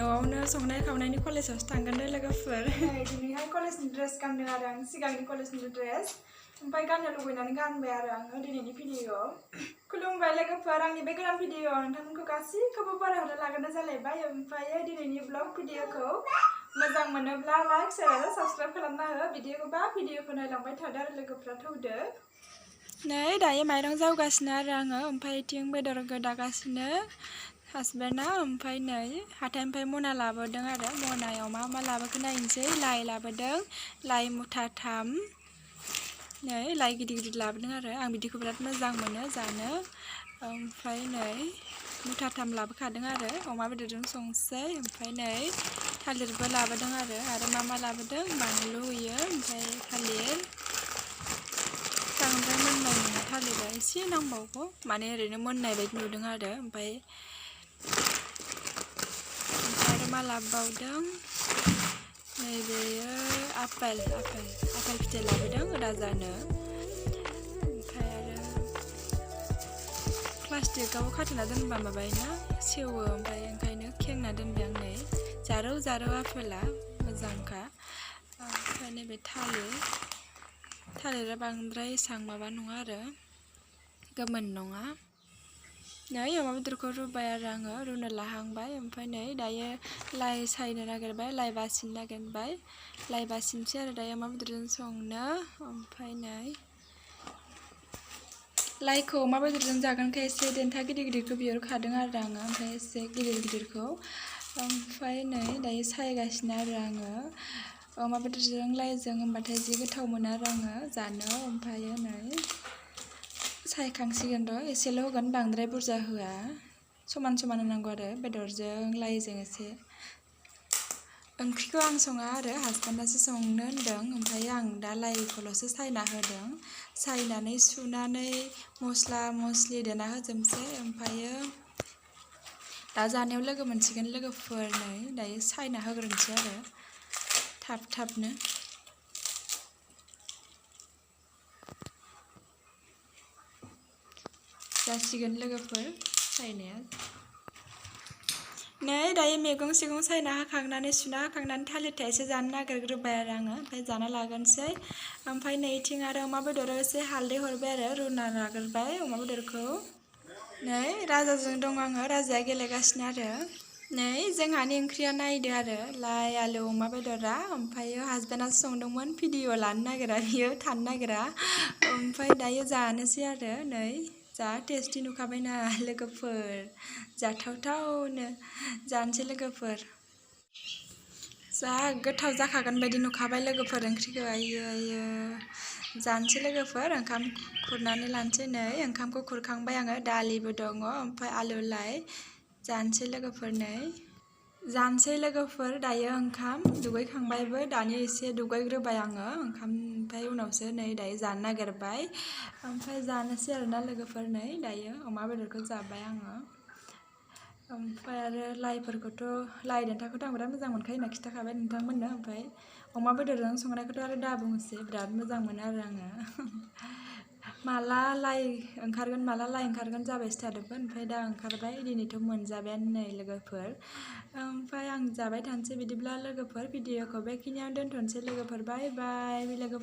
न'आवनो संनाय खावनायनि कलेजावसो थांगोन दे लोगोफोर। दिनैहाय कलेजनि ड्रेस गानदों आरो आं सिगांनि कलेजनि ड्रेस ओमफ्राय गाननो लुबैनानै गानबाय आरो आङो दिनैनि भिडिअ'आव। खुलुमबाय लोगोफोर, आंनि बे गोदान भिडिअ'आव नोंथांमोनखौ गासैखौबो बारहरनो लागोन जालायबाय। ओमफ्राय दिनैनि ब्लग भिडिअ'खौ मोजां मोनोब्ला लाइक शेयार आरो साबस्क्राइब खालामना हो। भिडिअ'खौ नायलांबाय थादो आरो लोगोफ्रा थौदो। नै दायो माइरं जावगासिनो आरो आङो, ओमफ्राय थिं बेदर गोदागासिनो हासबेन्डआ। ओमफ्राय नै हाथाइनिफ्राय मना लाबोदों आरो मनायाव मा लाबोखो नायनोसै। लाइ लाबोदों, लाइ मुथाथाम, नै लाइ गिदिर लाबोदों आरो आं बिदिखौ बिराद मोजां मोनो जानो। ओमफ्राय नै मुथाथाम लाबोखादों आरो अमा बेदरजों संसै। ओमफ्राय नै थालिरबो लाबोदों आरो मा लाबोदों, बानलु होयो, ओमफ्राय थालिर। बांद्राय मोननाय नङा थालिरा, एसे नांबावगौ, माने ओरैनो मोननाय बायदि नुदों आरो। ओमफ्राय आरो मा लाबोबावदों, नैबेयो आपेल फिथाइ लाबोदों राजानो। ओमफ्राय आरो प्लास्टिकआव खाथेना दोनबा माबायोना सेवो, ओमफ्राय ओंखायनो खेंना दोनबाय आं। नै जारौ आपेला मोजांखा। ओमफ्राय नैबे थालिरा बांद्राय एसां माबा नङा आरो गोमोन नङा। नै अमा बेदरखौ रुबाय आरो आङो, रुनो लाहांबाय। ओमफ्राय नै दायो लाइ सायनो नागिरबाय, लाइ बासिनो नागिरबाय, लाइ बासिनोसै आरो दायो अमा बेदरजों संनो। ओमफ्राय नै लाइखौ अमा बेदरजों जागोनखाय एसे देन्था गिदिरखौ बिहरखादों आरो आङो, ओमफ्राय एसे गिदिरखौ। ओमफ्राय नै दायो सायगासिनो आरो आङो अमा बेदरजों लाइजों, होनबाथाय जि गोथाव मोनो आरो आङो जानो। ओमफ्राय नै सायखांसिगोन र', एसेल' होगोन, बांद्राय बुरजा होआ, समान होनांगौ आरो बेदरजों लाइजों एसे। ओंख्रिखौ आं सङा आरो हासबेन्डआसो संनो होनदों। ओमफ्राय आं दा लाइखौल'सो सायना होदों। सायनानै सुनानै मस्ला मस्लि देना होजोबनोसै। ओमफ्रायो दा जानायाव लोगो मोनसिगोन लोगोफोर। नै दायो सायना होग्रोनोसै आरो थाबनो। जासिगोन लोगोफोर सायनाया। नै दायो मैगं सायना होखांनानै सुना होखांनानै थालिर थाइसे जानो नागिरग्रोबाय आरो आङो, ओमफ्राय जाना लागोनसै। ओमफ्राय नैथिं आरो अमा बेदराव एसे हालदै हरबाय आरो रुना लाग्रोबाय अमा बेदरखौ। नै राजाजों दं आङो, राजाया गेलेगासिनो आरो। नै जोंहानि ओंख्रिया नायदो आरो लाइ आलु अमा बेदरा। ओमफ्रायो हासबेन्डआसो संदोंमोन, भिडिअ लानो नागिरा बियो, थानो नागिरा। ओमफ्राय दायो जानोसै आरो। नै जा टेस्टि नुखाबायना लोगोफोर, जाथावथावनो जानोसै लोगोफोर। जा गोथाव जाखागोन बायदि नुखाबाय लोगोफोर ओंख्रिखौ। आयो जानोसै लोगोफोर, ओंखाम खुरनानै लानोसै। नै ओंखामखौ खुरखांबाय आङो, दालिबो दङ, ओमफ्राय आलु लाइ। जानोसै लोगोफोर, नै जानोसै लोगोफोर दायो ओंखाम। दुगैखांबायबो, दानि एसे दुगैग्रोबाय आङो ओंखाम, ओमफ्राय उनावसो नै दायो जानो नागिरबाय। ओमफ्राय जानोसै आरोना लोगोफोर। नै दायो अमा बेदरखौ जाबाय आङो। ओमफ्राय आरो लाइफोरखौथ' लाइ देन्थाखौथ' आं बिराद मोजां मोनखायो होनना खिन्थाखाबाय नोंथांमोननो। ओमफ्राय अमा बेदरजों संनायखौथ' आरो दा बुंसै, बिराद मोजां मोनो आरो आङो। माला लाइ ओंखारगोन जाबायसो थादोंमोन, ओमफ्राय दा ओंखारबाय। दिनैथ' मोनजाबायानो नै लोगोफोर। ओमफ्राय आं जाबाय थानोसै बिदिब्ला लोगोफोर। भिडिअ'खौ बेखिनियावनो दोनथ'नोसै लोगोफोर, बाय बाय लोगोफोर।